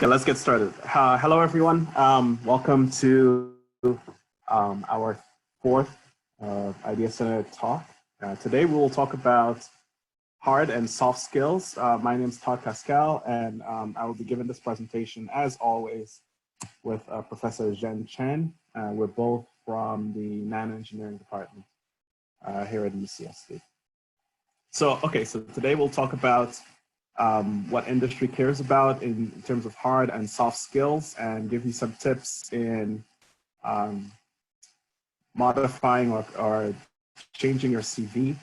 Okay, let's get started. Hello, everyone. Welcome to our fourth Idea Center talk. Today, we will talk about hard and soft skills. My name is Todd Pascal, and I will be giving this presentation, as always, with Professor Zhen Chen. We're both from the Nanoengineering Department here at UCSD. So today we'll talk about what industry cares about in terms of hard and soft skills, and give you some tips in modifying or changing your CV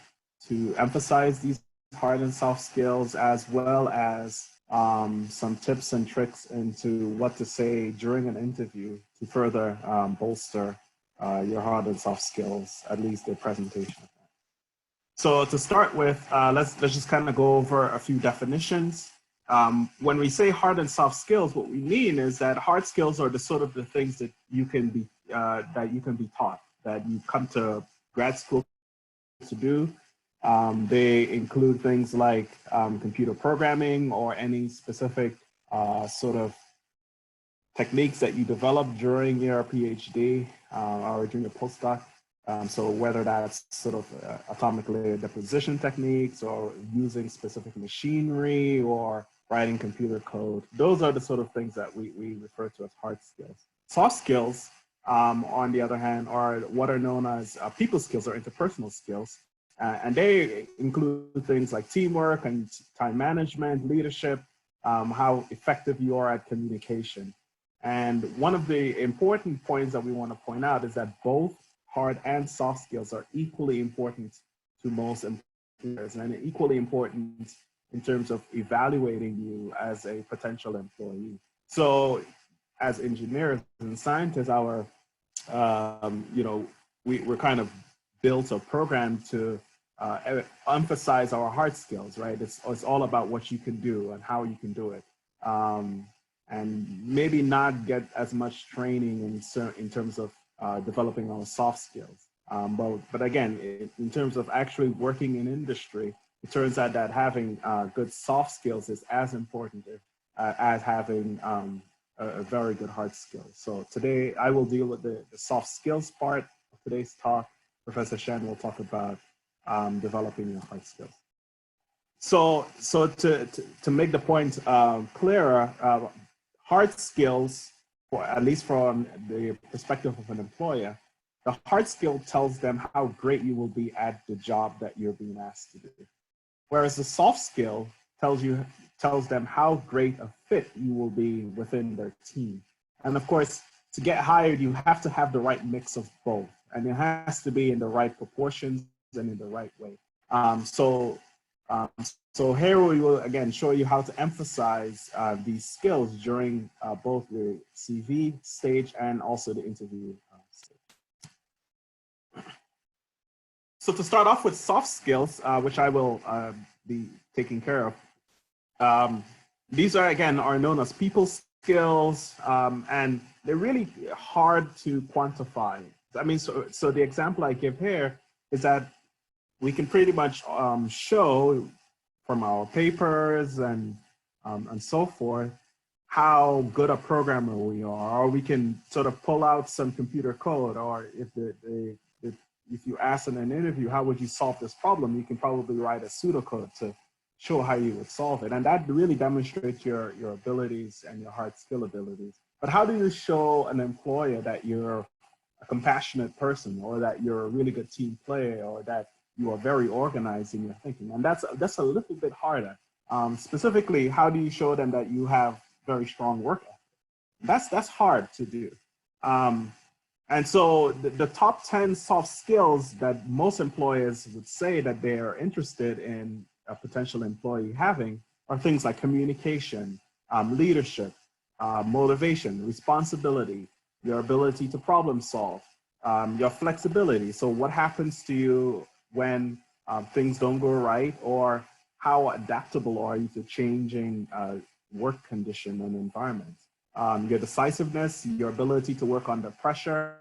to emphasize these hard and soft skills, as well as some tips and tricks into what to say during an interview to further bolster your hard and soft skills, at least the presentation. So to start with, let's just kind of go over a few definitions. When we say hard and soft skills, what we mean is that hard skills are the things that you can be taught, that you come to grad school to do. They include things like computer programming or any specific sort of techniques that you develop during your PhD or during your postdoc. So whether that's sort of atomic layer deposition techniques or using specific machinery or writing computer code, those are the sort of things that we refer to as hard skills. Soft skills, on the other hand, are what are known as people skills or interpersonal skills. And they include things like teamwork and time management, leadership, how effective you are at communication. And one of the important points that we want to point out is that both hard and soft skills are equally important to most employers, and equally important in terms of evaluating you as a potential employee. So as engineers and scientists, we're kind of built or programmed to emphasize our hard skills, right? It's all about what you can do and how you can do it. And maybe not get as much training in terms of developing our soft skills. But again, in terms of actually working in industry, it turns out that having good soft skills is as important as having a very good hard skill. So today I will deal with the soft skills part of today's talk. Professor Shen will talk about developing your hard skills. So to make the point clearer, hard skills, at least from the perspective of an employer, the hard skill tells them how great you will be at the job that you're being asked to do. Whereas the soft skill tells them how great a fit you will be within their team. And of course, to get hired, you have to have the right mix of both, and it has to be in the right proportions and in the right way. So here we will again show you how to emphasize these skills during both the CV stage and also the interview stage. So to start off with soft skills, which I will be taking care of, these are known as people skills, and they're really hard to quantify. I mean, so the example I give here is that we can pretty much show from our papers and so forth how good a programmer we are, or we can sort of pull out some computer code, or if you ask in an interview, how would you solve this problem, you can probably write a pseudocode to show how you would solve it. And that really demonstrates your abilities and your hard skill abilities. But how do you show an employer that you're a compassionate person, or that you're a really good team player, or that you are very organized in your thinking? And that's a little bit harder. Specifically, how do you show them that you have very strong work ethic? That's hard to do. And so the top 10 soft skills that most employers would say that they are interested in a potential employee having are things like communication, leadership, motivation, responsibility, your ability to problem solve, your flexibility. So what happens to you when things don't go right, or how adaptable are you to changing work condition and environment? Your decisiveness, your ability to work under pressure,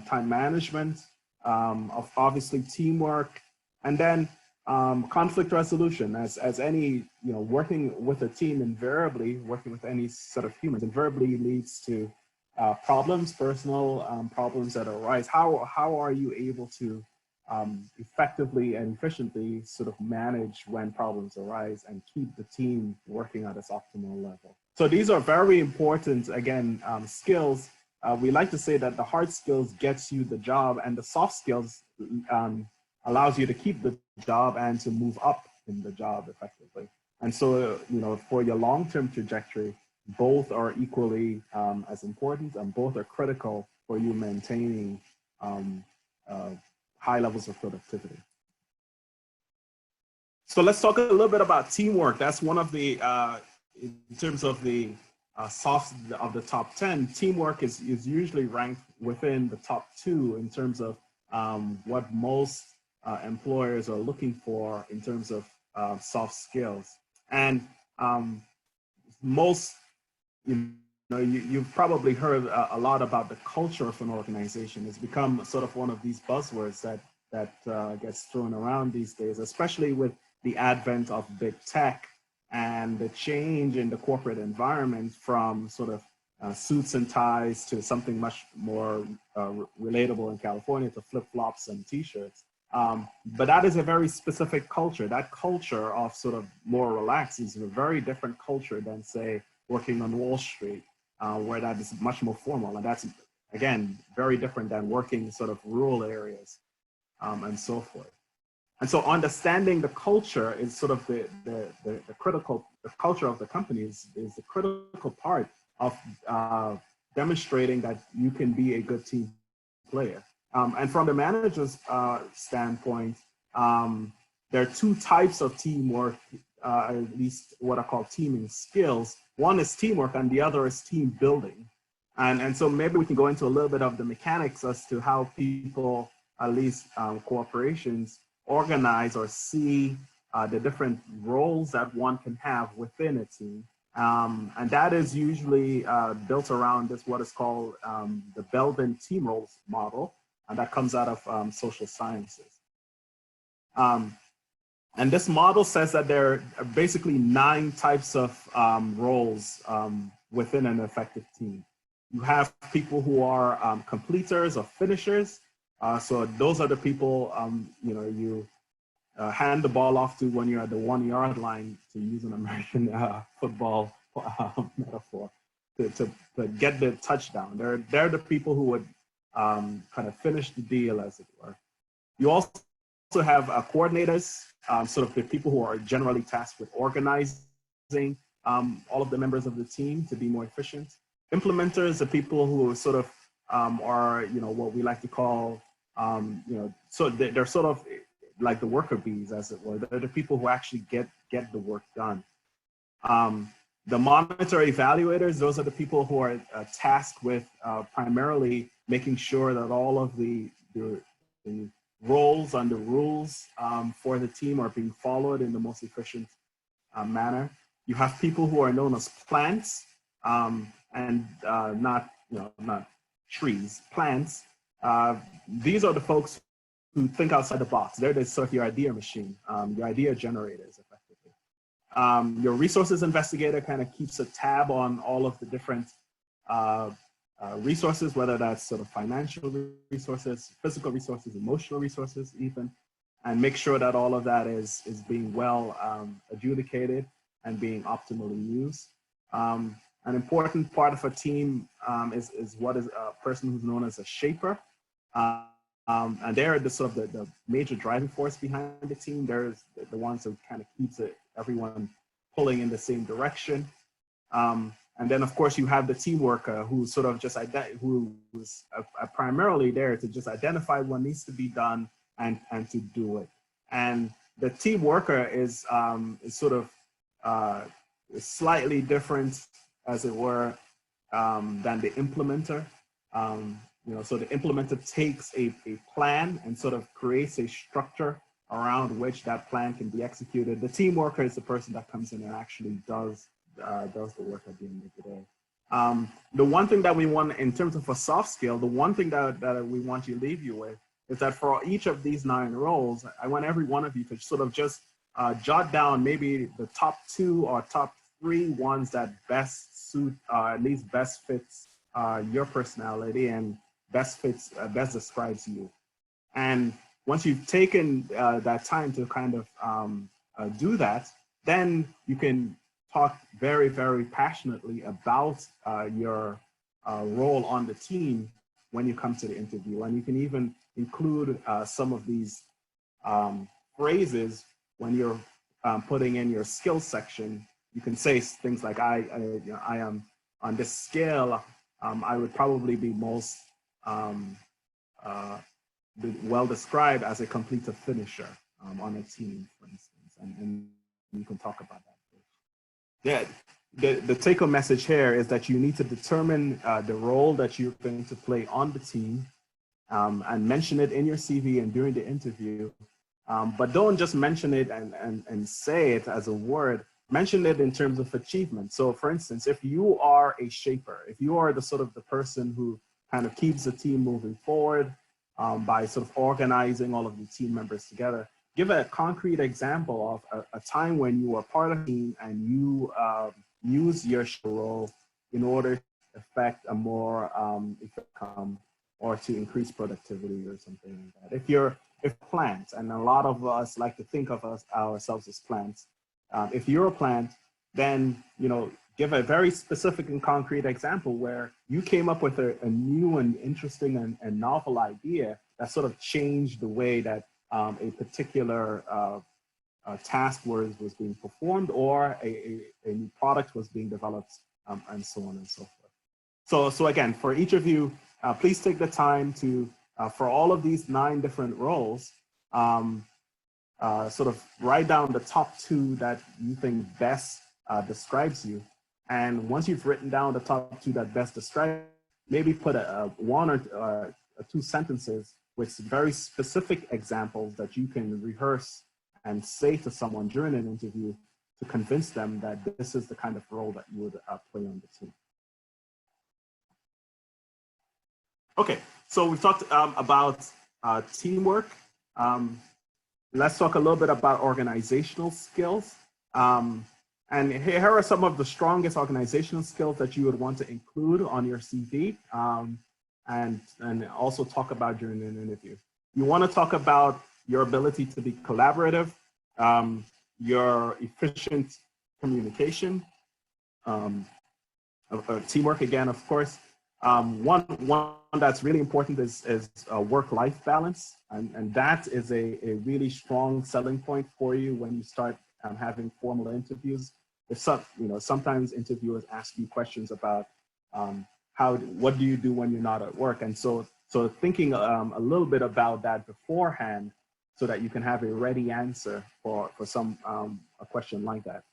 time management, of obviously teamwork, and then Conflict resolution, as any, working with a team invariably, working with any set of humans invariably leads to problems, personal problems that arise. How are you able to effectively and efficiently sort of manage when problems arise and keep the team working at its optimal level? So these are very important, again, skills. We like to say that the hard skills gets you the job, and the soft skills allows you to keep the job and to move up in the job effectively. And so, for your long-term trajectory, both are equally as important, and both are critical for you maintaining high levels of productivity. So let's talk a little bit about teamwork. That's one of the, in terms of the soft of the top 10, teamwork is usually ranked within the top 2 in terms of what most employers are looking for in terms of soft skills. And you've probably heard a lot about the culture of an organization. It's become sort of one of these buzzwords that gets thrown around these days, especially with the advent of big tech and the change in the corporate environment from sort of suits and ties to something much more relatable in California, to flip-flops and t-shirts. But that is a very specific culture. That culture of sort of more relaxed is a very different culture than, say, working on Wall Street, where that is much more formal. And that's, again, very different than working in sort of rural areas and so forth. And so understanding the culture is sort of the culture of the company is the critical part of demonstrating that you can be a good team player. And from the manager's standpoint, there are 2 types of teamwork, at least what I call teaming skills. One is teamwork and the other is team building. And so maybe we can go into a little bit of the mechanics as to how people, at least corporations, organize or see the different roles that one can have within a team. And that is usually built around this, what is called the Belbin team roles model, and that comes out of social sciences. And this model says that there are basically 9 types of roles within an effective team. You have people who are completers or finishers. So those are the people, you hand the ball off to when you're at the 1-yard line, to use an American football metaphor, to get the touchdown. They're the people who would kind of finish the deal, as it were. You also have coordinators, sort of the people who are generally tasked with organizing all of the members of the team to be more efficient. Implementers are people who sort of are, what we like to call, so they're sort of like the worker bees, as it were. They're the people who actually get the work done. The monitor evaluators, those are the people who are tasked with primarily making sure that all of the roles and the rules for the team are being followed in the most efficient manner. You have people who are known as plants, and not trees, plants. These are the folks who think outside the box. They're the sort of your idea machine, your idea generators, effectively. Your resources investigator kind of keeps a tab on all of the different resources, whether that's sort of financial resources, physical resources, emotional resources even, and make sure that all of that is being well adjudicated and being optimally used. An important part of a team is what is a person who's known as a shaper. And they're the sort of the major driving force behind the team. They're the ones who kind of keeps everyone pulling in the same direction. And then, of course, you have the team worker who sort of just who's primarily there to just identify what needs to be done and to do it. And the team worker is sort of slightly different, as it were, than the implementer. So the implementer takes a plan and sort of creates a structure around which that plan can be executed. The team worker is the person that comes in and actually does the work at the end of the day. The one thing that we want in terms of a soft skill, the one thing that we want to leave you with is that for each of these 9 roles, I want every one of you to sort of just jot down maybe the top 2 or top 3 ones that best suit, at least best fits your personality and best describes you. And once you've taken that time to kind of do that, then you can talk very, very passionately about your role on the team when you come to the interview. And you can even include some of these phrases when you're putting in your skills section. You can say things like, I am on this scale, I would probably be most well described as a completer finisher on a team, for instance, and you can talk about that. Yeah, the take-home message here is that you need to determine the role that you're going to play on the team and mention it in your CV and during the interview. But don't just mention it and say it as a word. Mention it in terms of achievement. So for instance, if you are a shaper, if you are the sort of the person who kind of keeps the team moving forward by sort of organizing all of the team members together, give a concrete example of a time when you were part of a team and you use your role in order to affect a more outcome or to increase productivity or something like that. If plants, and a lot of us like to think of ourselves as plants, if you're a plant, then give a very specific and concrete example where you came up with a new and interesting and novel idea that sort of changed the way that a particular task was being performed, or a new product was being developed, and so on and so forth. So again, for each of you, please take the time to, for all of these 9 different roles, sort of write down the top 2 that you think best describes you. And once you've written down the top 2 that best describe, maybe put a 1 or 2 sentences with very specific examples that you can rehearse and say to someone during an interview to convince them that this is the kind of role that you would play on the team. Okay, so we've talked about teamwork. Let's talk a little bit about organizational skills. And here are some of the strongest organizational skills that you would want to include on your CV, and also talk about during an interview. You want to talk about your ability to be collaborative, your efficient communication, teamwork again, of course. One that's really important is work-life balance, and that is a really strong selling point for you when you start having formal interviews. Sometimes interviewers ask you questions about what do you do when you're not at work, and so thinking a little bit about that beforehand, so that you can have a ready answer for a question like that,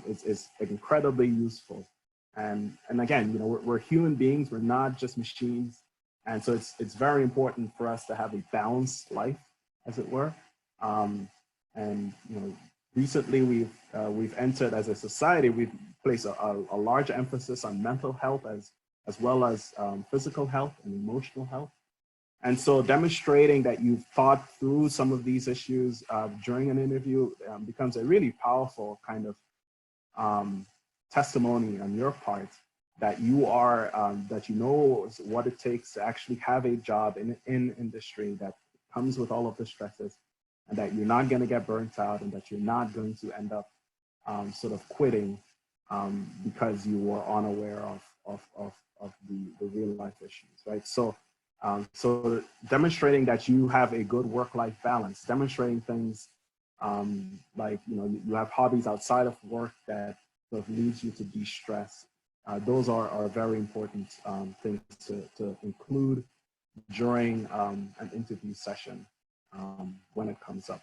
is incredibly useful. And again, we're human beings, we're not just machines, and so it's very important for us to have a balanced life, as it were. And recently we've entered, as a society, we've placed a large emphasis on mental health as well as physical health and emotional health. And so demonstrating that you've thought through some of these issues during an interview becomes a really powerful kind of testimony on your part that you are, that you know what it takes to actually have a job in industry that comes with all of the stresses, and that you're not going to get burnt out, and that you're not going to end up sort of quitting because you were unaware of the real life issues, right? So demonstrating that you have a good work-life balance, demonstrating things like, you have hobbies outside of work that sort of leads you to de-stress. Those are very important things to include during an interview session when it comes up.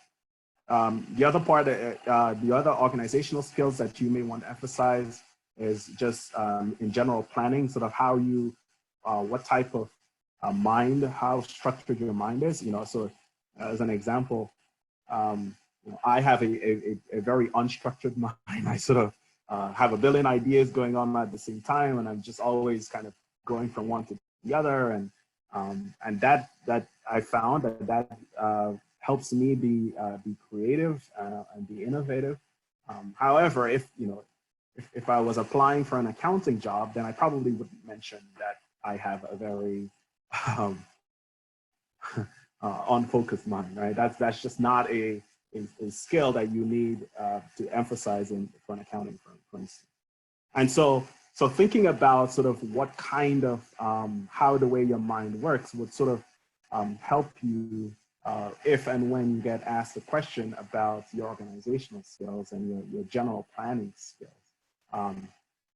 The other part, the other organizational skills that you may want to emphasize is just in general planning, sort of how you, what type of mind, how structured your mind is. So as an example, I have a very unstructured mind. I sort of have a billion ideas going on at the same time, and I'm just always kind of going from one to the other. And And that I found that helps me be creative and be innovative. However, if I was applying for an accounting job, then I probably wouldn't mention that I have a very um, unfocused mind, right? That's just not a skill that you need to emphasize for an accounting firm, for instance. And so thinking about sort of what kind of how the way your mind works would sort of help you if and when you get asked a question about your organizational skills and your general planning skills.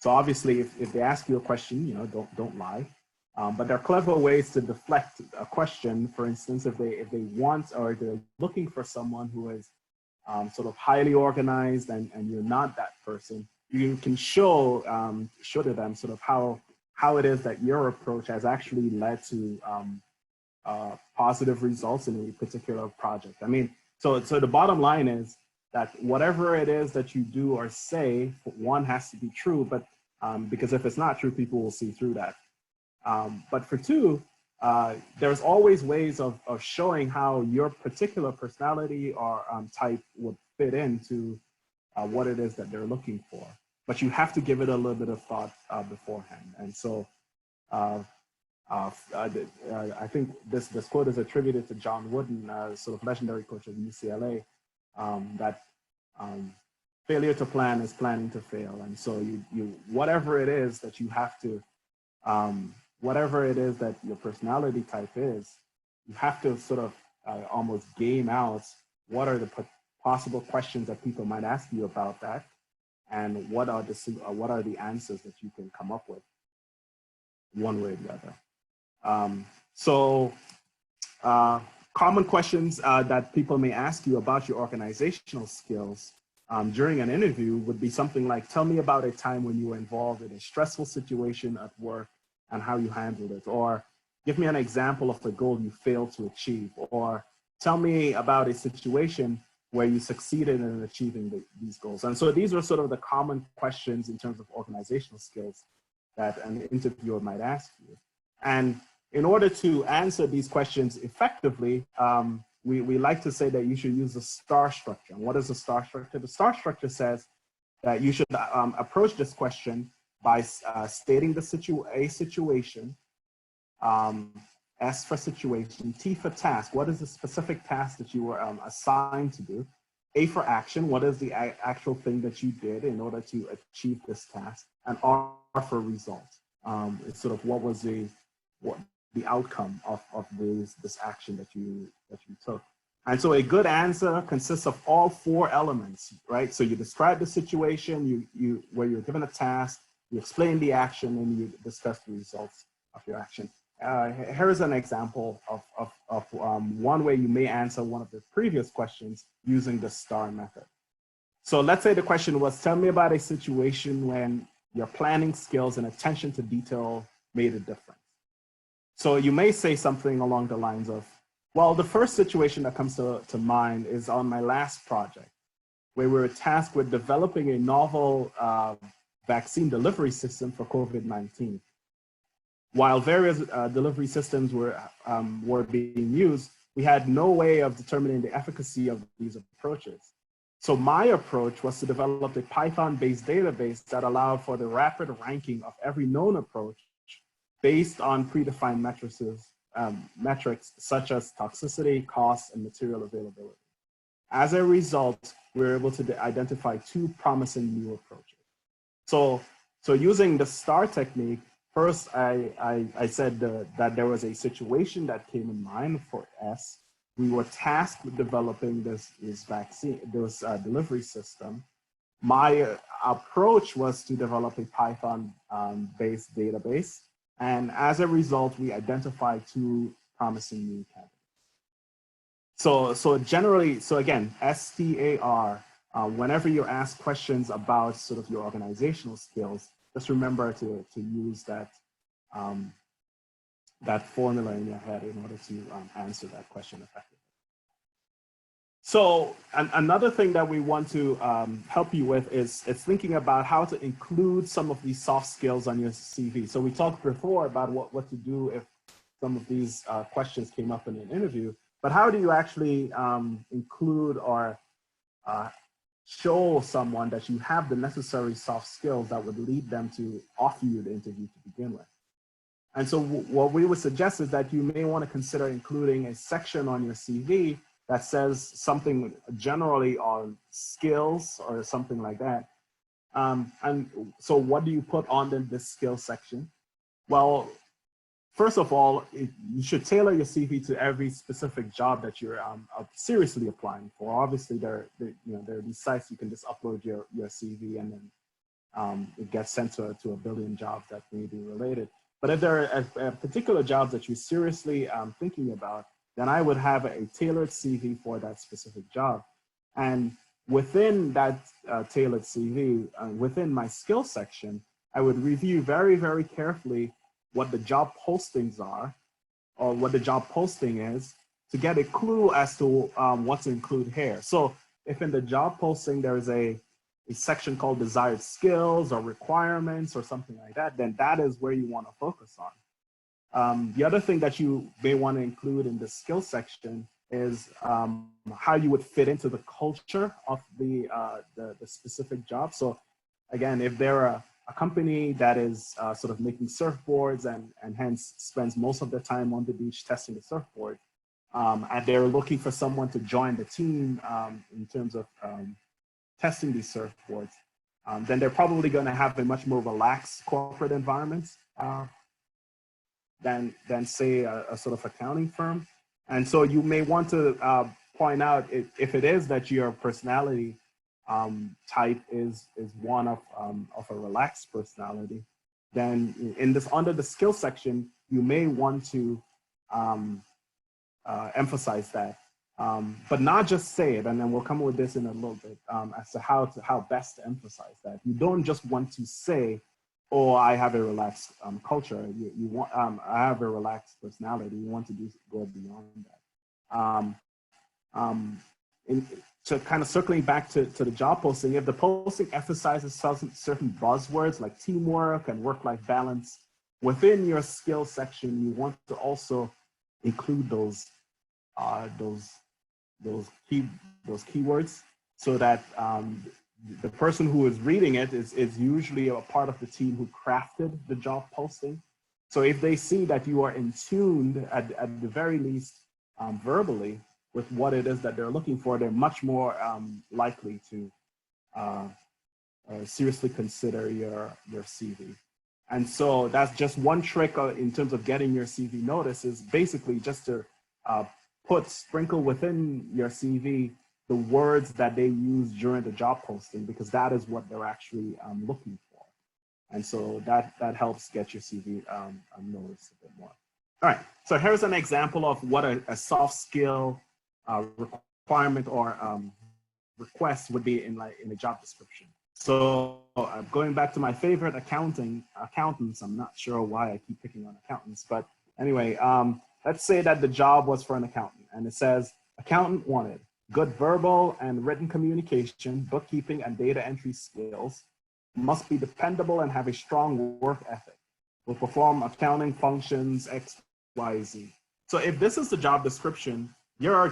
So obviously, if they ask you a question, don't lie. But there are clever ways to deflect a question. For instance, if they want or they're looking for someone who is sort of highly organized and you're not that person, you can show to them sort of how it is that your approach has actually led to positive results in a particular project. I mean, so the bottom line is that whatever it is that you do or say, one has to be true, but because if it's not true, people will see through that. But for two, there's always ways of showing how your particular personality or type would fit into what it is that they're looking for. But you have to give it a little bit of thought beforehand. And so I think this quote is attributed to John Wooden, sort of legendary coach of UCLA, that failure to plan is planning to fail. And so you whatever it is that you have to, whatever it is that your personality type is, you have to sort of almost game out what are the possible questions that people might ask you about that, and what are the answers that you can come up with, one way or the other. Common questions that people may ask you about your organizational skills during an interview would be something like, tell me about a time when you were involved in a stressful situation at work and how you handled it, or give me an example of a goal you failed to achieve, or tell me about a situation where you succeeded in achieving these goals. And so these are sort of the common questions in terms of organizational skills that an interviewer might ask you. And in order to answer these questions effectively, we like to say that you should use the STAR structure. And what is the STAR structure? The STAR structure says that you should approach this question by stating a situation, S for situation, T for task. What is the specific task that you were assigned to do? A for action. What is the actual thing that you did in order to achieve this task? And R for result. It's sort of what was the outcome of this action that you took. And so a good answer consists of all four elements, right? So you describe the situation, where you're given a task, you explain the action, and you discuss the results of your action. Here's an example of one way you may answer one of the previous questions using the STAR method. So let's say the question was, tell me about a situation when your planning skills and attention to detail made a difference. So you may say something along the lines of, well, the first situation that comes to mind is on my last project, where we were tasked with developing a novel vaccine delivery system for COVID-19. While various delivery systems were being used, we had no way of determining the efficacy of these approaches. So my approach was to develop a Python-based database that allowed for the rapid ranking of every known approach based on predefined metrics such as toxicity, cost, and material availability. As a result, we were able to identify two promising new approaches. So using the STAR technique, first I said that there was a situation that came in mind for S. We were tasked with developing this delivery system. My approach was to develop a Python-based database. And as a result, we identified two promising new candidates. So again, STAR, whenever you're asked questions about sort of your organizational skills, just remember to use that formula in your head in order to answer that question effectively. So another thing that we want to help you with is thinking about how to include some of these soft skills on your CV. So we talked before about what to do some of these questions came up in an interview, but how do you actually include or show someone that you have the necessary soft skills that would lead them to offer you the interview to begin with? And so what we would suggest is that you may want to consider including a section on your CV that says something generally on skills or something like that. And so what do you put on this skills section? Well, first of all, you should tailor your CV to every specific job that you're seriously applying for. Obviously, there are these sites you can just upload your CV and then it gets sent to a billion jobs that may be related. But if there are particular jobs that you're seriously thinking about, then I would have a tailored CV for that specific job. And within that tailored CV, within my skills section, I would review very, very carefully what the job postings are or what the job posting is to get a clue as to what to include here. So if in the job posting there is a section called desired skills or requirements or something like that, then that is where you want to focus on. The other thing that you may want to include in the skills section is how you would fit into the culture of the specific job. So again, if they're a company that is sort of making surfboards and hence spends most of their time on the beach testing the surfboard, and they're looking for someone to join the team in terms of testing these surfboards, then they're probably going to have a much more relaxed corporate environment than say a sort of accounting firm. And so you may want to point out if it is that your personality type is one of a relaxed personality, then in this under the skill section, you may want to emphasize that. But not just say it, and then we'll come with this in a little bit as to how best to emphasize that. You don't just want to say, "Oh, I have a relaxed culture." You want, "I have a relaxed personality." You want to go beyond that. So kind of circling back to the job posting, if the posting emphasizes certain buzzwords like teamwork and work-life balance, within your skills section, you want to also include those keywords so that the person who is reading it is usually a part of the team who crafted the job posting. So if they see that you are in tune at the very least verbally with what it is that they're looking for, they're much more likely to seriously consider your CV. And so that's just one trick in terms of getting your CV noticed, is basically just to sprinkle within your CV the words that they use during the job posting, because that is what they're actually looking for. And so that helps get your CV noticed a bit more. All right, so here's an example of what a soft skill requirement or request would be in a job description. So going back to my favorite accountants, I'm not sure why I keep picking on accountants, but anyway, let's say that the job was for an accountant and it says, accountant wanted good verbal and written communication, bookkeeping and data entry skills, must be dependable and have a strong work ethic, will perform accounting functions X, Y, Z. So if this is the job description, your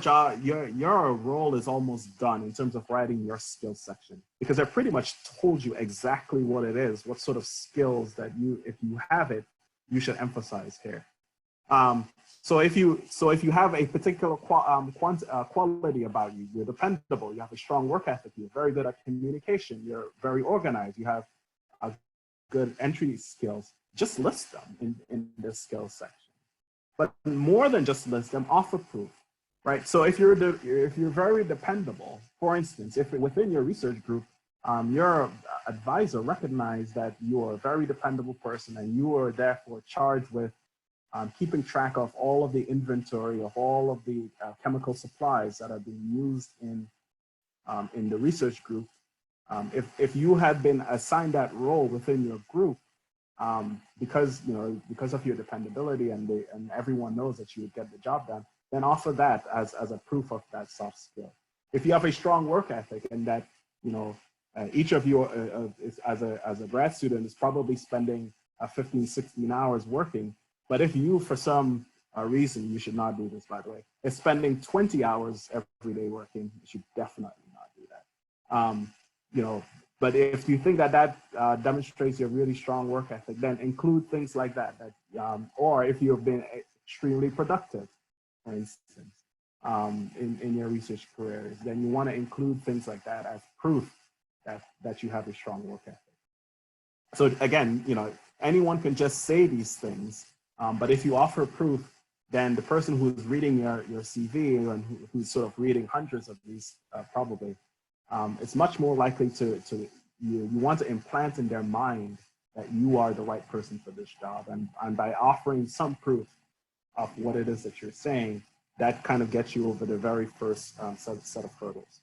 role is almost done in terms of writing your skills section, because I pretty much told you exactly what it is, what sort of skills that if you have it, you should emphasize here. So if you have a particular quality about you, you're dependable, you have a strong work ethic, you're very good at communication, you're very organized, you have good entry skills, just list them in the skills section. But more than just list them, offer proof, right? So if you're very dependable, for instance, if within your research group, your advisor recognized that you're a very dependable person and you are therefore charged with keeping track of all of the inventory of all of the chemical supplies that are being used in the research group. If you had been assigned that role within your group, because of your dependability and everyone knows that you would get the job done, then offer that as a proof of that soft skill. If you have a strong work ethic and that each of you as a grad student is probably spending 15, 16 hours working. But if you, for some reason you should not do this, by the way, is spending 20 hours every day working. You should definitely not do that. You know, but if you think that that demonstrates your really strong work ethic, then include things like that. Or if you've been extremely productive, for instance, in your research careers, then you want to include things like that as proof that you have a strong work ethic. So again, you know, anyone can just say these things, but if you offer proof, then the person who's reading your CV and who's sort of reading hundreds of these probably, it's much more likely you want to implant in their mind that you are the right person for this job. And by offering some proof of what it is that you're saying, that kind of gets you over the very first set of hurdles.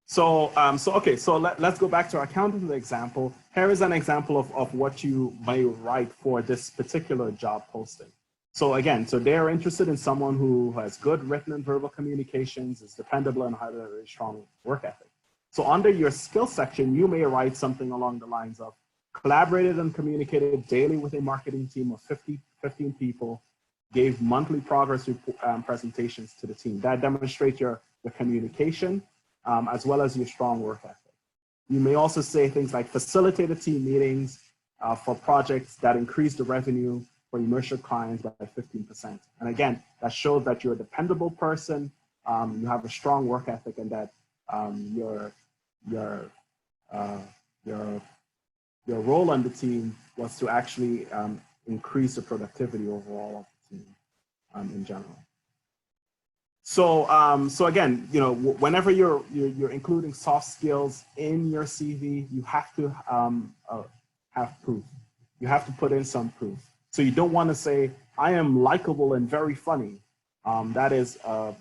So, so let's go back to our accountant example. Here is an example of what you may write for this particular job posting. So again, so they're interested in someone who has good written and verbal communications, is dependable, and has a very strong work ethic. So under your skill section, you may write something along the lines of collaborated and communicated daily with a marketing team of 15 people, gave monthly progress presentations to the team. That demonstrates your communication as well as your strong work ethic. You may also say things like facilitated team meetings for projects that increase the revenue for immersive clients by 15%. And again, that shows that you're a dependable person, you have a strong work ethic, and that your role on the team was to actually increase the productivity overall of the team in general. So, so again, you know, whenever you're including soft skills in your CV, you have to have proof. You have to put in some proof. So you don't want to say, I am likable and very funny. That is a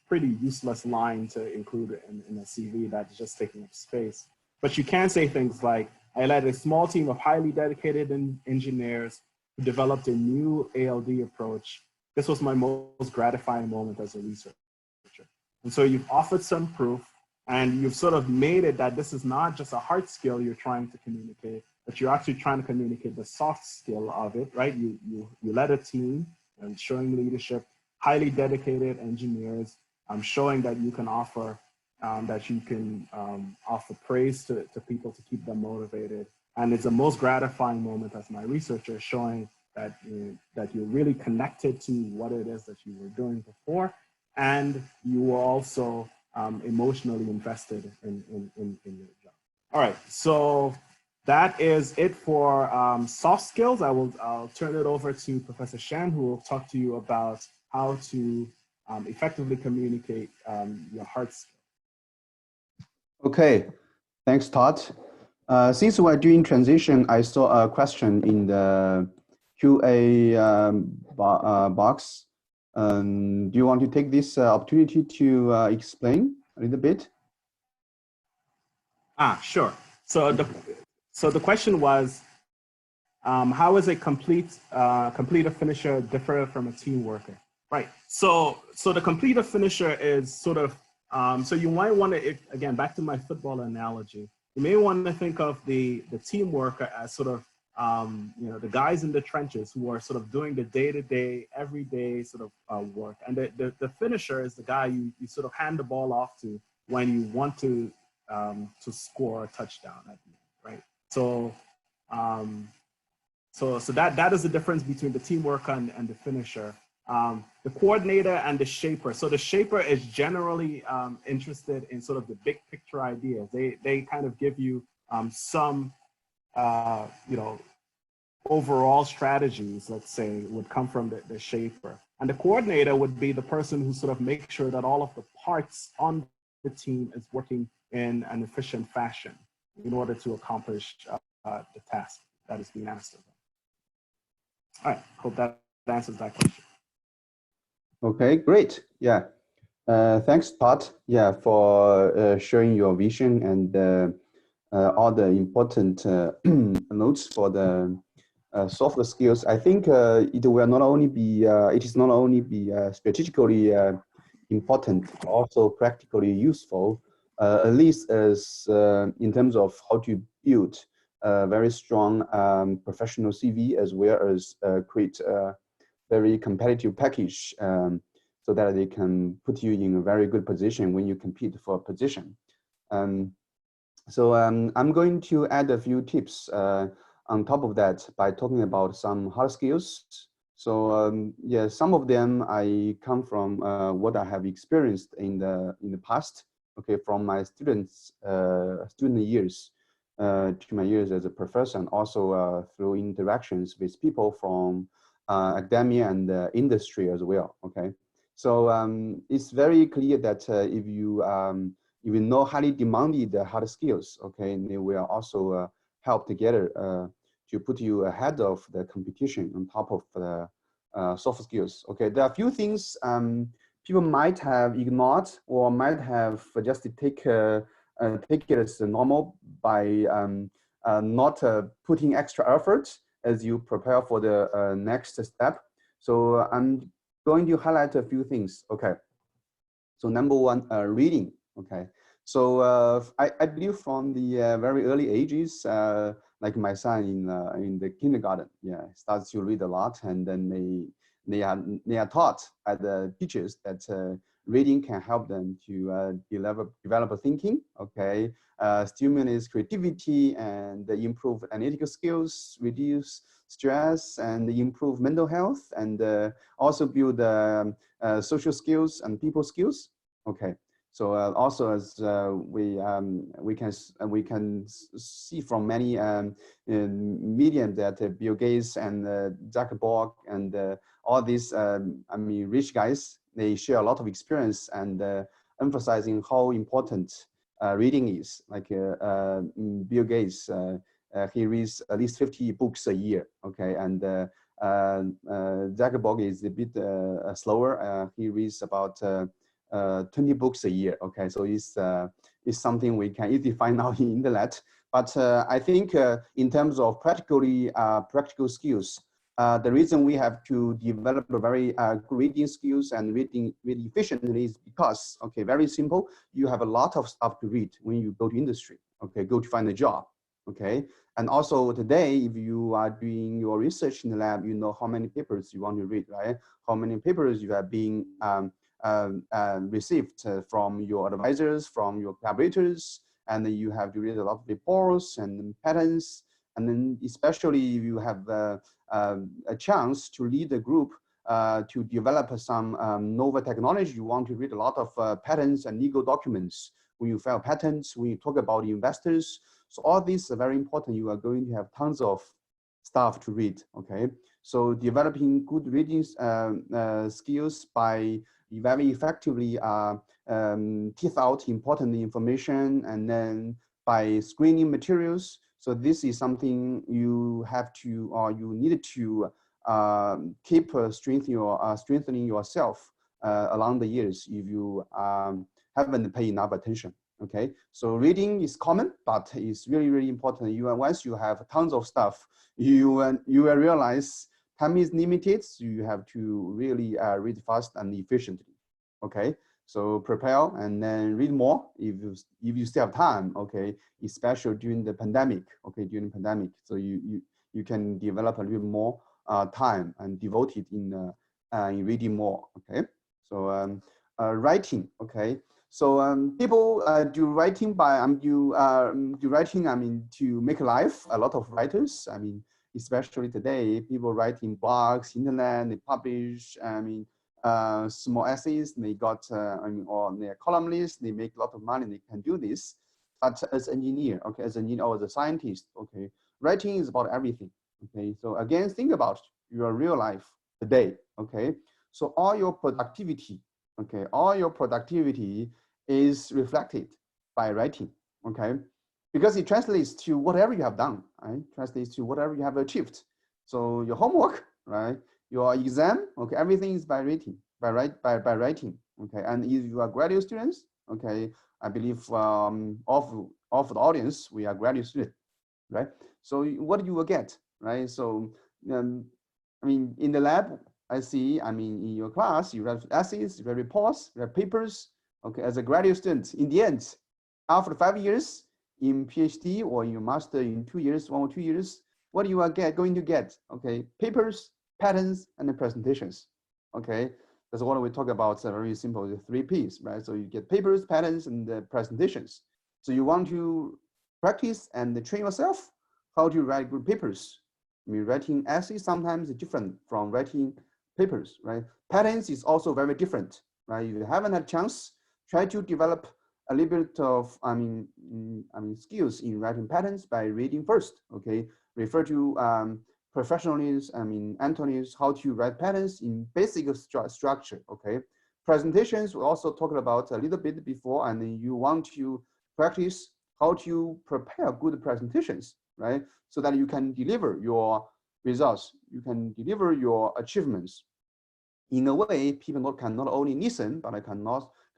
pretty useless line to include in a CV that's just taking up space. But you can say things like, I led a small team of highly dedicated engineers who developed a new ALD approach. This was my most gratifying moment as a researcher. And so you've offered some proof, and you've sort of made it that this is not just a hard skill you're trying to communicate, but you're actually trying to communicate the soft skill of it, right? You led a team and showing leadership, highly dedicated engineers, showing that you can offer offer praise to people to keep them motivated. And it's the most gratifying moment as my researcher, showing that you're really connected to what it is that you were doing before, and you were also emotionally invested in your job. All right, so that is it for soft skills. I'll turn it over to Professor Shan, who will talk to you about how to effectively communicate your hard skills. Okay, thanks, Todd. Since we're doing transition, I saw a question in the QA box. Do you want to take this opportunity to explain a little bit? Sure. So the question was, how is a completer finisher differ from a team worker? Right. So the completer finisher is sort of, so you might want to, again, back to my football analogy, you may want to think of the team worker as sort of, you know, the guys in the trenches who are sort of doing the day-to-day, everyday sort of work. And the finisher is the guy you sort of hand the ball off to when you want to score a touchdown at the end, right? So, so that is the difference between the team worker and the finisher. The coordinator and the shaper. So the shaper is generally interested in sort of the big picture ideas. They kind of give you some, you know, overall strategies, let's say, would come from the shaper. And the coordinator would be the person who sort of makes sure that all of the parts on the team is working in an efficient fashion in order to accomplish the task that is being asked of them. All right, hope that answers that question. Okay, great. Yeah, thanks, Todd. Yeah, for sharing your vision and all the important notes for the soft skills. I think it will not only be strategically important, also practically useful, at least as in terms of how to build a very strong professional CV, as well as create very competitive package so that they can put you in a very good position when you compete for a position. I'm going to add a few tips on top of that by talking about some hard skills. So yeah, some of them I come from what I have experienced in the past. Okay, from my student years to my years as a professor, and also through interactions with people from academia and industry as well. Okay, so it's very clear that if you know highly demanded hard skills, okay, they will also help together to put you ahead of the competition on top of the soft skills. Okay, there are a few things people might have ignored or might have just take it as normal by not putting extra effort as you prepare for the next step. So I'm going to highlight a few things. Okay, so number one, reading. Okay, so I believe from the very early ages, like my son in the kindergarten, yeah, starts to read a lot, and then they are taught by the teachers that reading can help them to develop thinking. Okay, stimulate creativity and improve analytical skills, reduce stress, and improve mental health, and also build social skills and people skills. Okay, so also as we can see from many medium that Bill Gates and Zuckerberg and all these I mean rich guys, they share a lot of experience and emphasizing how important reading is. Like Bill Gates, he reads at least 50 books a year. Okay, and Zuckerberg is a bit slower. He reads about 20 books a year. Okay, so it's something we can easily find out in the internet. But I think in terms of practical skills, the reason we have to develop a very good reading skills and reading really efficiently is because, okay, very simple. You have a lot of stuff to read when you go to industry. Okay, go to find a job. Okay, and also today, if you are doing your research in the lab, you know how many papers you want to read, right? How many papers you have been received from your advisors, from your collaborators, and then you have to read a lot of reports and patterns. And then especially if you have a chance to lead a group to develop some novel technology, you want to read a lot of patents and legal documents. When you file patents, when you talk about investors, so all these are very important. You are going to have tons of stuff to read. Okay, so developing good reading skills by very effectively tease out important information, and then by screening materials. So this is something you have to, or you need to keep strengthening yourself along the years if you haven't paid enough attention. Okay, so reading is common, but it's really, really important. Once you have tons of stuff, you will realize time is limited, so you have to really read fast and efficiently. Okay, so prepare and then read more if you still have time. Okay, especially during the pandemic. Okay, during the pandemic, so you can develop a little more time and devote it in reading more. Okay, so writing. Okay. So people do writing by do writing. I mean, to make life. A lot of writers. I mean, especially today, people write in blogs, internet. They publish. I mean, small essays. They got I mean, or they're columnists. They make a lot of money. They can do this. But as an engineer, okay, as an engineer or as a scientist, okay, writing is about everything. Okay, so again, think about your real life today. Okay, so all your productivity. Okay, all your productivity is reflected by writing, okay? Because it translates to whatever you have done, right? Translates to whatever you have achieved. So your homework, right? Your exam, okay, everything is by writing, by writing, okay? And if you are graduate students, okay, I believe of the audience, we are graduate students, right? So what you will get, right? So, I mean, in the lab, I see, I mean, in your class, you write essays, you write reports, you write papers. Okay, as a graduate student, in the end, after 5 years in PhD or in your master in 2 years, 1 or 2 years, what you are going to get? Okay, papers patterns, and the presentations. Okay, that's what we talk about. Very simple, the 3 Ps, right? So you get papers, patterns, and the presentations. So you want to practice and train yourself how to write good papers. I mean, writing essays sometimes is different from writing papers, right? Patterns is also very different, right? If you haven't had a chance, try to develop a little bit of, skills in writing patterns by reading first, okay? Refer to professionals, Anthony's how to write patterns in basic structure, okay? Presentations, we also talked about a little bit before, and then you want to practice how to prepare good presentations, right? So that you can deliver your results, you can deliver your achievements in a way people can not only listen, but can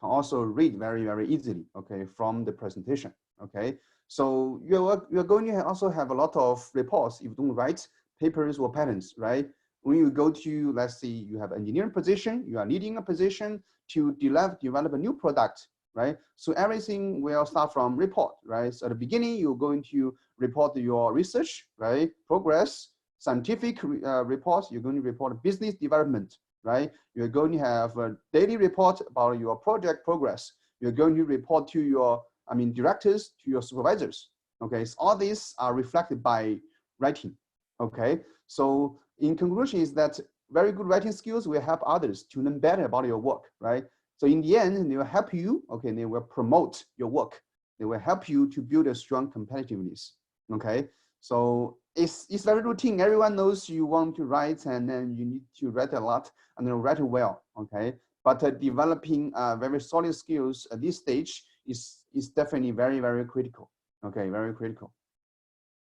also read very, very easily, okay, from the presentation, okay? So you're going to also have a lot of reports if you don't write papers or patterns, right? When you go to, let's say you have engineering position, you are leading a position to develop a new product, right? So everything will start from report, right? So at the beginning, you're going to report your research, right? Progress, scientific reports, you're going to report business development, right? You're going to have a daily report about your project progress. You're going to report to your, directors, to your supervisors, okay? So all these are reflected by writing, okay? So in conclusion is that very good writing skills will help others to learn better about your work, right? So in the end, they will help you, okay? They will promote your work. They will help you to build a strong competitiveness, okay? So it's very routine. Everyone knows you want to write and then you need to write a lot and then write well, okay? But developing very solid skills at this stage is definitely very, very critical, okay? Very critical,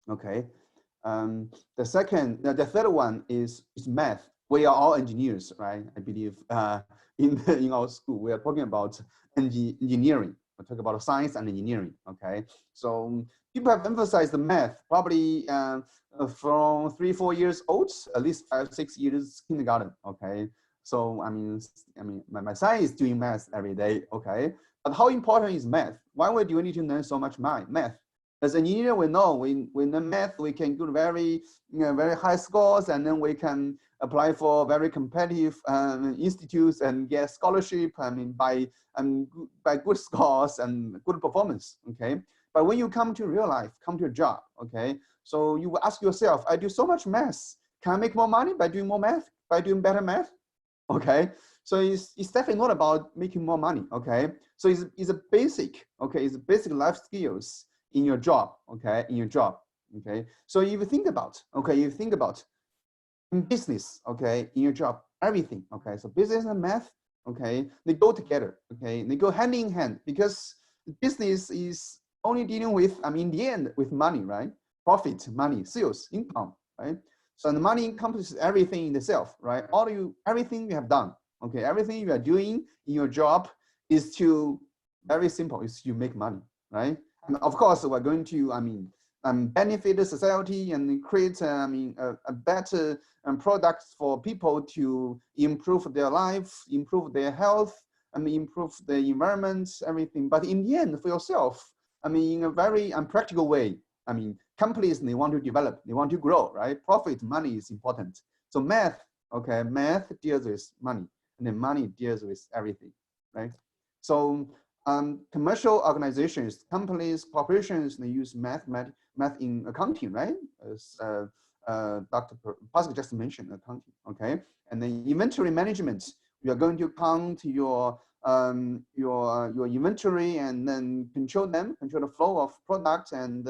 okay? The third one is math. We are all engineers, right? I believe in our school, we are talking about engineering. We talk about science and engineering, okay? So people have emphasized the math probably from 3-4 years old, at least 5-6 years kindergarten, okay? So my son is doing math every day, okay? But how important is math? Why do you need to learn so much math? As an engineer, we know we learn math, we can get very high scores, and then we can apply for very competitive institutes and get scholarship. By good scores and good performance. Okay, but when you come to real life, come to a job. Okay, so you will ask yourself, I do so much math. Can I make more money by doing more math? By doing better math? Okay, so it's definitely not about making more money. Okay, so it's a basic. Okay, it's a basic life skills in your job, okay, in your job, okay. So if you think about, in business, okay, in your job, everything, okay. So business and math, okay, they go together, okay, they go hand in hand because business is only dealing with, in the end, with money, right? Profit, money, sales, income, right? So the money encompasses everything in itself, right? Everything you have done, okay, everything you are doing in your job is very simple, is to make money, right? And of course, we're going to, benefit the society and create, a better product for people to improve their life, improve their health, improve the environment, everything. But in the end, for yourself, in a very unpractical way, companies, they want to develop, they want to grow, right? Profit, money is important. So math, okay, math deals with money, and then money deals with everything, right? So commercial organizations, companies, corporations, they use math in accounting, right? As Dr. Pascal just mentioned, accounting, okay? And then inventory management, you are going to count your inventory and then control the flow of products and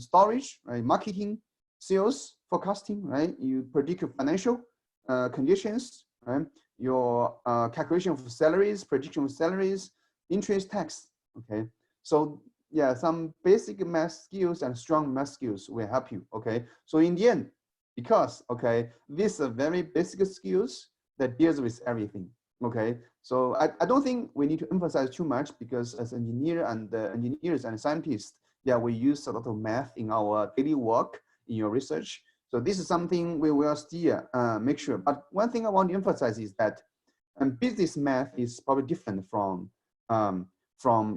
storage, right? Marketing, sales, forecasting, right? You predict your financial conditions, right? Your calculation of salaries, prediction of salaries, interest, tax, okay? So yeah, some basic math skills and strong math skills will help you, okay? So in the end, because, okay, these are very basic skills that deals with everything, okay? So I don't think we need to emphasize too much because as engineers and scientists, yeah, we use a lot of math in our daily work, in your research. So this is something we will still make sure. But one thing I want to emphasize is that business math is probably different from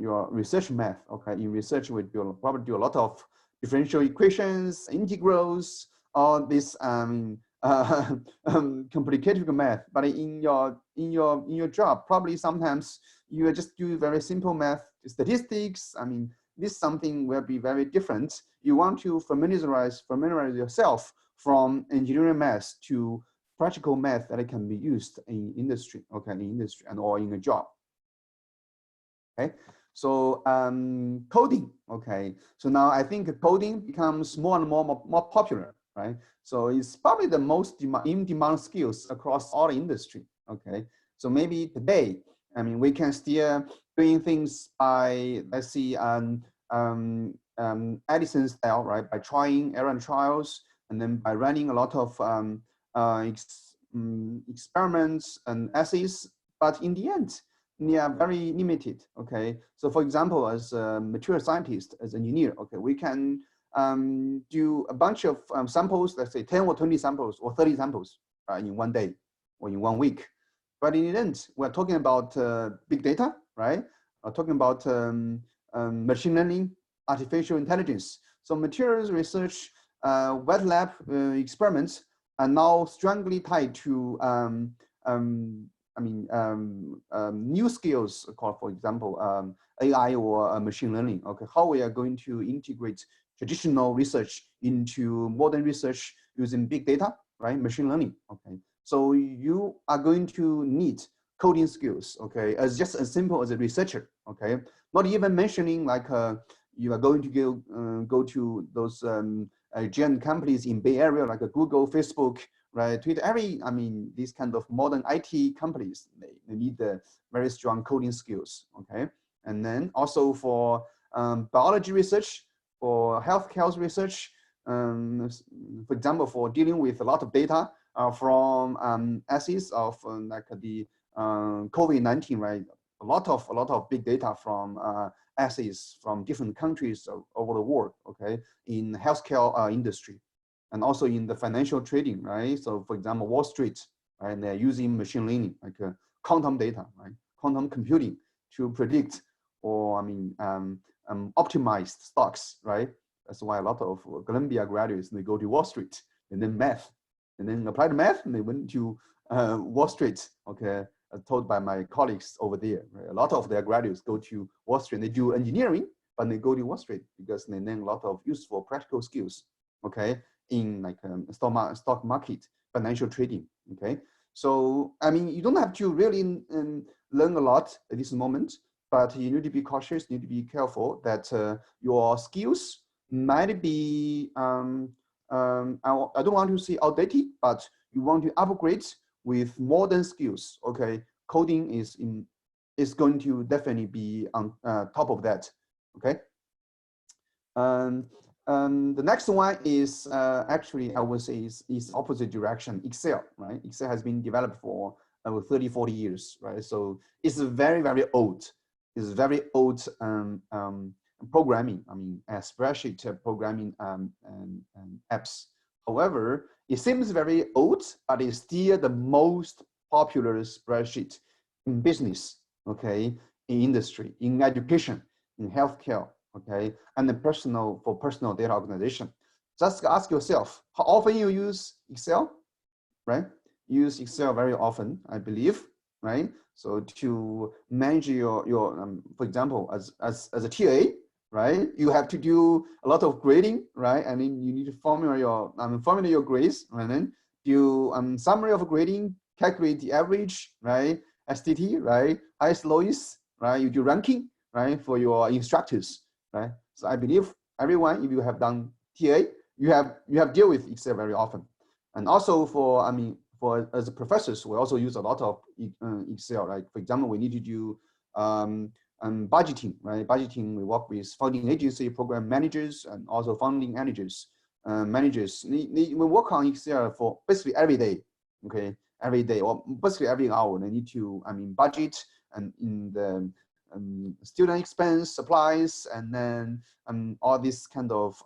your research math. Okay, in research we probably do a lot of differential equations, integrals, all these complicated math, but in your job, probably sometimes you just do very simple math, statistics. I mean, this something will be very different. You want to familiarize yourself from engineering math to practical math that can be used in industry, okay, in industry and or in a job. Okay, so coding, okay. So now I think coding becomes more and more popular, right? So it's probably the most in-demand skills across all industry, okay. So maybe today, I mean, we can still doing things by, let's see, Edison style, right? By trying error and trials, and then by running a lot of experiments and essays. But in the end, they are very limited, okay? So for example, as a material scientist, as an engineer, okay, we can do a bunch of samples, let's say 10 or 20 samples or 30 samples in one day or in 1 week. But in the end, we're talking about big data, right? We're talking about machine learning, artificial intelligence. So materials research, wet lab experiments are now strongly tied to new skills called, for example, AI or machine learning. Okay, how we are going to integrate traditional research into modern research using big data, right? Machine learning. Okay, so you are going to need coding skills. Okay, as just as simple as a researcher. Okay, not even mentioning like you are going to go to those giant companies in Bay Area like Google, Facebook, right? Twitter, I mean, these kind of modern IT companies, they need the very strong coding skills, okay? And then also for biology research, for healthcare research, for example, for dealing with a lot of data from assays of like the COVID-19, right? A lot of big data from assays from different countries over the world, okay, in healthcare industry. And also in the financial trading, right? So for example, Wall Street, right? And they're using machine learning, like quantum data, right? Quantum computing to predict or, I mean, optimize stocks, right? That's why a lot of Columbia graduates, they go to Wall Street and then math, and then applied math, and they went to Wall Street, okay? Told by my colleagues over there, right? A lot of their graduates go to Wall Street, they do engineering, but they go to Wall Street because they learn a lot of useful practical skills, okay? In like stock market, financial trading, okay? So, I mean, you don't have to really learn a lot at this moment, but you need to be cautious, need to be careful that your skills might be, I don't want to say outdated, but you want to upgrade with modern skills, okay? Coding is going to definitely be on top of that, okay? The next one is actually, I would say, is opposite direction, Excel, right? Excel has been developed for over 30, 40 years, right? So it's very, very old. It's very old programming, I mean, spreadsheet programming and apps. However, it seems very old, but it's still the most popular spreadsheet in business, okay, in industry, in education, in healthcare, okay, and then for personal data organization. Just ask yourself, how often you use Excel, right? You use Excel very often, I believe, right? So to manage your for example, as a TA, right? You have to do a lot of grading, right? And then you need to formulate your grades, and then do summary of grading, calculate the average, right? STT, right? Highest, lowest, right? You do ranking, right? For your instructors, right? So I believe everyone, if you have done TA, you have dealt with Excel very often. And also for as professors, we also use a lot of Excel, right? For example, we need to do budgeting, right? Budgeting, we work with funding agency, program managers, and also funding managers. We work on Excel for basically every day, okay? Every day, or basically every hour, they need to, budget and in the student expense, supplies, and then all these kind of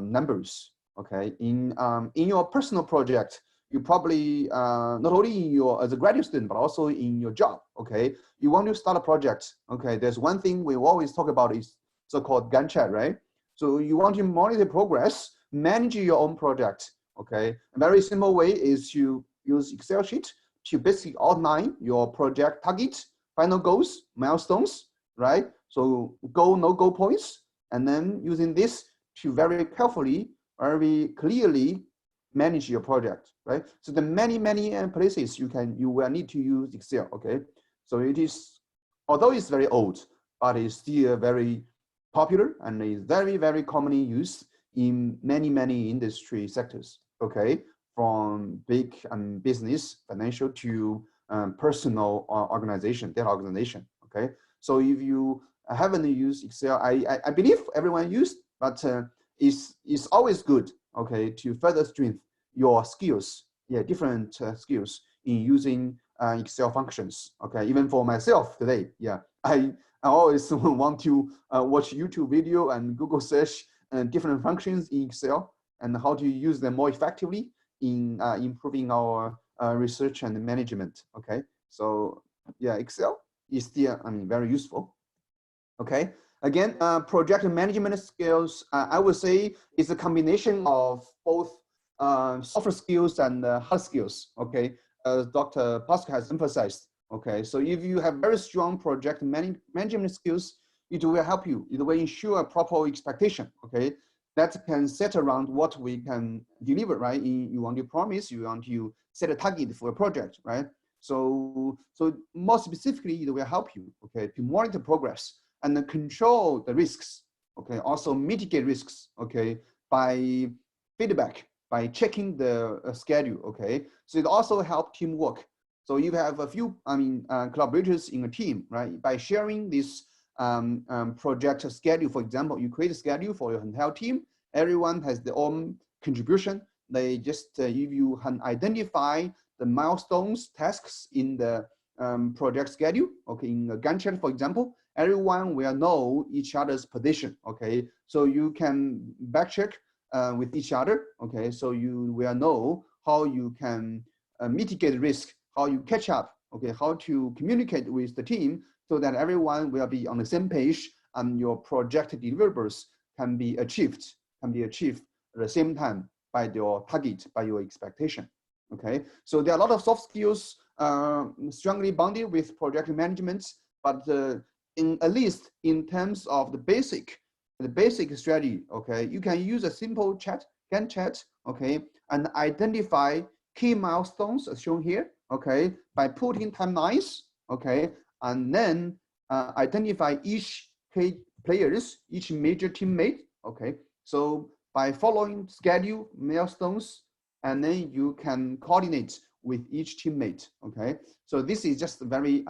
numbers, okay? In your personal project, you probably, not only as a graduate student, but also in your job, okay? You want to start a project, okay? There's one thing we always talk about is so-called Gantt chart, right? So you want to monitor progress, manage your own project, Okay, a very simple way is to use Excel sheet to basically outline your project target, final goals, milestones, right? So go, no go points, and then using this to very carefully, very clearly manage your project, right? So the many places you will need to use Excel. Okay, so it is, although it's very old, but it's still very popular and is very commonly used in many industry sectors. Okay, from big business, financial to personal organization, data organization. Okay, so if you haven't used Excel, I believe everyone used, but it's always good. Okay, to further strengthen your skills, yeah, different skills in using Excel functions. Okay, even for myself today, yeah, I always want to watch YouTube video and Google search different functions in Excel and how to use them more effectively in improving our research and management. Okay, so yeah, Excel is still, I mean, very useful. Okay, again, project management skills, I would say, is a combination of both soft skills and hard skills. Okay, as Dr. Pascal has emphasized. Okay, so if you have very strong project management skills, it will help you. It will ensure a proper expectation. Okay, that can set around what we can deliver. Right, you want to promise, you want to set a target for a project. Right, so more specifically, it will help you. Okay, to monitor progress and then control the risks. Okay, also mitigate risks. Okay, by feedback, by checking the schedule. Okay, so it also helps teamwork. So you have a few, collaborators in a team, right? By sharing this project schedule, for example, you create a schedule for your entire team. Everyone has their own contribution. They just, if you can identify the milestones, tasks in the project schedule, okay, in a Gantt chart, for example, everyone will know each other's position, okay? So you can backcheck with each other, okay? So you will know how you can mitigate risk, how you catch up, okay? How to communicate with the team so that everyone will be on the same page and your project deliverables can be achieved at the same time by your target, by your expectation, okay? So there are a lot of soft skills strongly bonded with project management, but at least in terms of the basic strategy, okay, you can use a simple Gantt chart, okay, and identify key milestones as shown here, okay, by putting timelines, okay, and then identify each key players, each major teammate, okay. So by following schedule milestones, and then you can coordinate with each teammate, okay. So this is just a very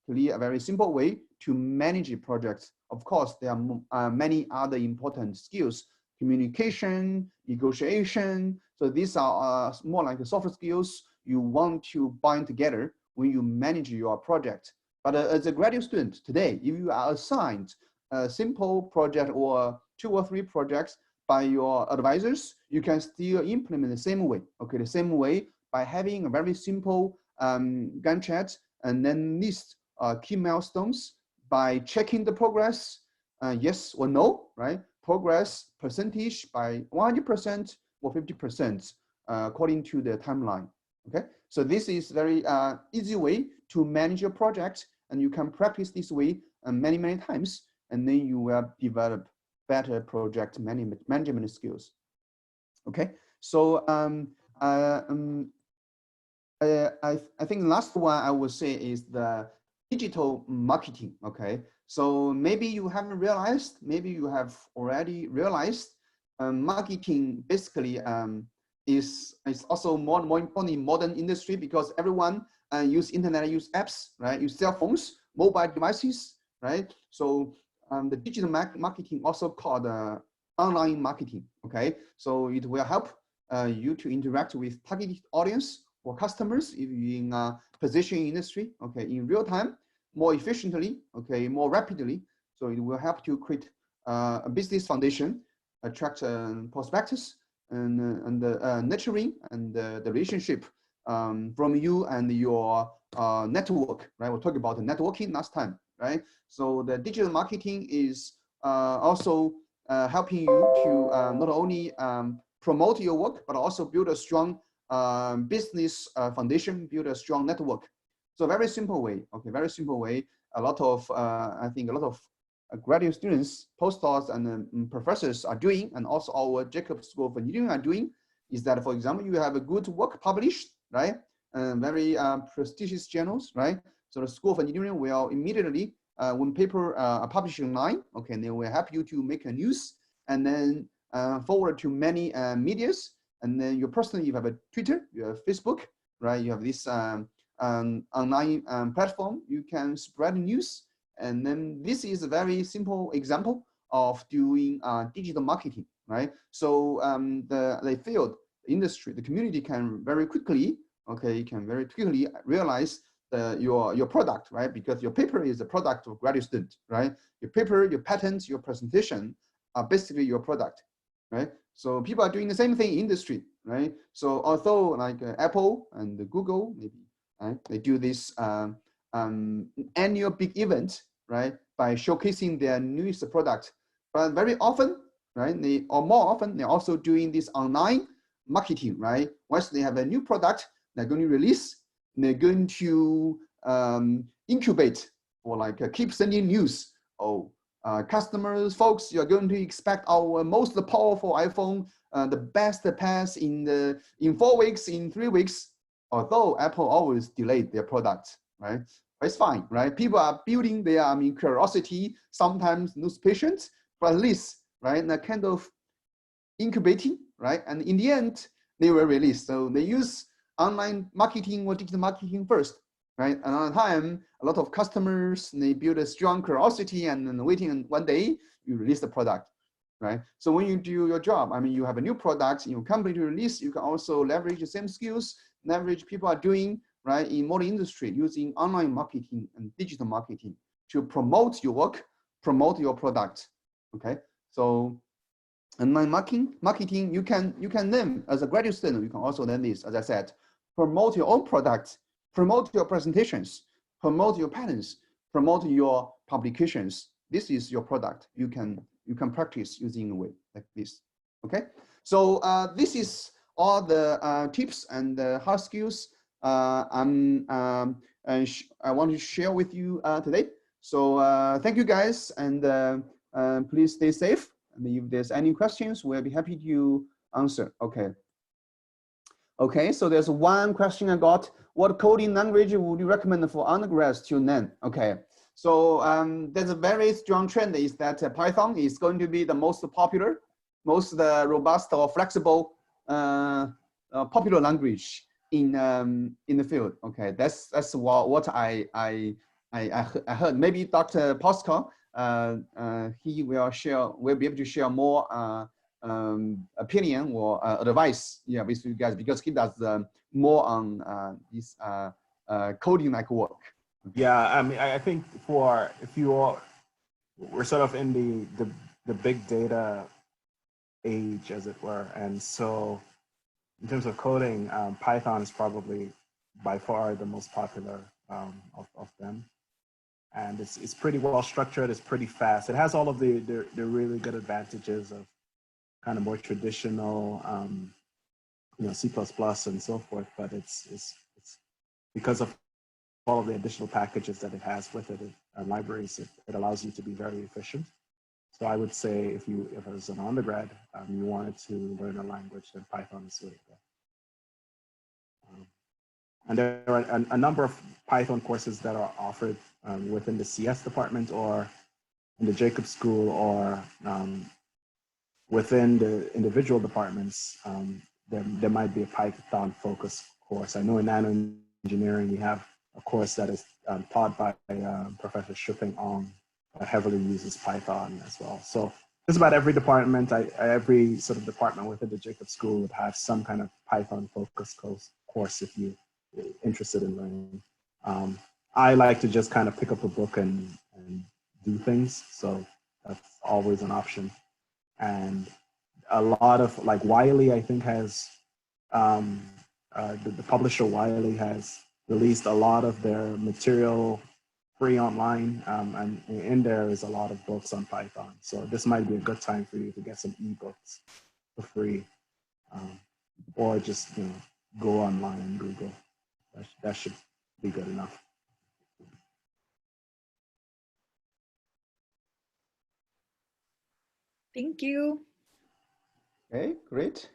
clear, a very simple way to manage projects. Of course, there are many other important skills: communication, negotiation. So these are more like the soft skills you want to bind together when you manage your project. But as a graduate student today, if you are assigned a simple project or 2 or 3 projects by your advisors, you can still implement the same way. Okay, the same way by having a very simple Gantt chart and then list key milestones by checking the progress, yes or no, right? Progress percentage by 100% or 50% according to the timeline. Okay, so this is very easy way to manage your project, and you can practice this way many times, and then you will develop better project management skills. Okay, so I think the last one I would say is the digital marketing. Okay, so maybe you haven't realized, maybe you have already realized, marketing basically is also more important in modern industry, because everyone use internet, use apps, right? Use cell phones, mobile devices, right? So the digital marketing also called online marketing. Okay, so it will help you to interact with targeted audience or customers if you're in a position industry, okay, in real time, more efficiently, okay, more rapidly. So it will help to create a business foundation, attract prospects, and nurturing and the relationship from you and your network, right? We'll talk about the networking last time, right? So the digital marketing is also helping you to not only promote your work, but also build a strong business foundation, build a strong network. So very simple way, okay, very simple way. A lot of, I think a lot of graduate students, postdocs, and professors are doing, and also our Jacob School of Engineering are doing, is that, for example, you have a good work published, right? Very prestigious journals, right? So the School of Engineering will immediately, when paper are published online, okay, they will help you to make a news and then forward to many medias. And then you personally, you have a Twitter, you have Facebook, right? You have this online platform, you can spread news. And then this is a very simple example of doing digital marketing, right? So the field, the industry, the community can very quickly, okay, can very quickly realize your product, right? Because your paper is a product of graduate student, right? Your paper, your patents, your presentation are basically your product, right? So people are doing the same thing in industry, right? So although like Apple and Google, maybe, right? They do this annual big event, right? By showcasing their newest product. But very often, right? Or more often, they're also doing this online marketing, right? Once they have a new product, they're going to release, they're going to incubate or like keep sending news. Oh, customers, folks, you're going to expect our most powerful iPhone, the best pass in 4 weeks, in 3 weeks. Although Apple always delayed their products, right? But it's fine, right? People are building their curiosity, sometimes lose patience, but at least, right, they're kind of incubating, right? And in the end, they were released. So they use online marketing or digital marketing first, right? Another time, a lot of customers, they build a strong curiosity and then waiting, and one day you release the product, right? So when you do your job, you have a new product in your company to release, you can also leverage the same skills, leverage people are doing, right, in modern industry using online marketing and digital marketing to promote your work, promote your product, okay? So online marketing, you can learn as a graduate student, you can also learn this, as I said, promote your own product, promote your presentations, promote your patents, promote your publications. This is your product. You can practice using a way like this, okay? So this is all the tips and hard skills I want to share with you today. So thank you guys, and please stay safe. And if there's any questions, we'll be happy to answer. Okay. Okay, so there's one question I got. What coding language would you recommend for undergrads to learn? Okay, so there's a very strong trend is that Python is going to be the most popular, most robust or flexible popular language in the field. Okay, that's what I heard. Maybe Dr. Postkar, he will be able to share more opinion or advice, yeah, with you guys, because he does more on this coding like work. Yeah, I think we're sort of in the big data age, as it were, and so in terms of coding, Python is probably by far the most popular of them. And it's pretty well structured, it's pretty fast. It has all of the really good advantages of kind of more traditional, C++ and so forth, but it's because of all of the additional packages that it has with it, libraries, it allows you to be very efficient. So I would say if as an undergrad, you wanted to learn a language, then Python is really good. And there are a number of Python courses that are offered within the CS department or in the Jacob School or within the individual departments. There might be a Python focused course. I know in nano engineering, we have a course that is taught by Professor Shuping Ong that heavily uses Python as well. So just about every department, every sort of department within the Jacob School would have some kind of Python focused course if you're interested in learning. I like to just kind of pick up a book and do things. So that's always an option. And a lot of like Wiley, I think has, the publisher Wiley has released a lot of their material free online, and in there is a lot of books on Python. So this might be a good time for you to get some ebooks for free or just go online and Google. That should be good enough. Thank you. Okay, great.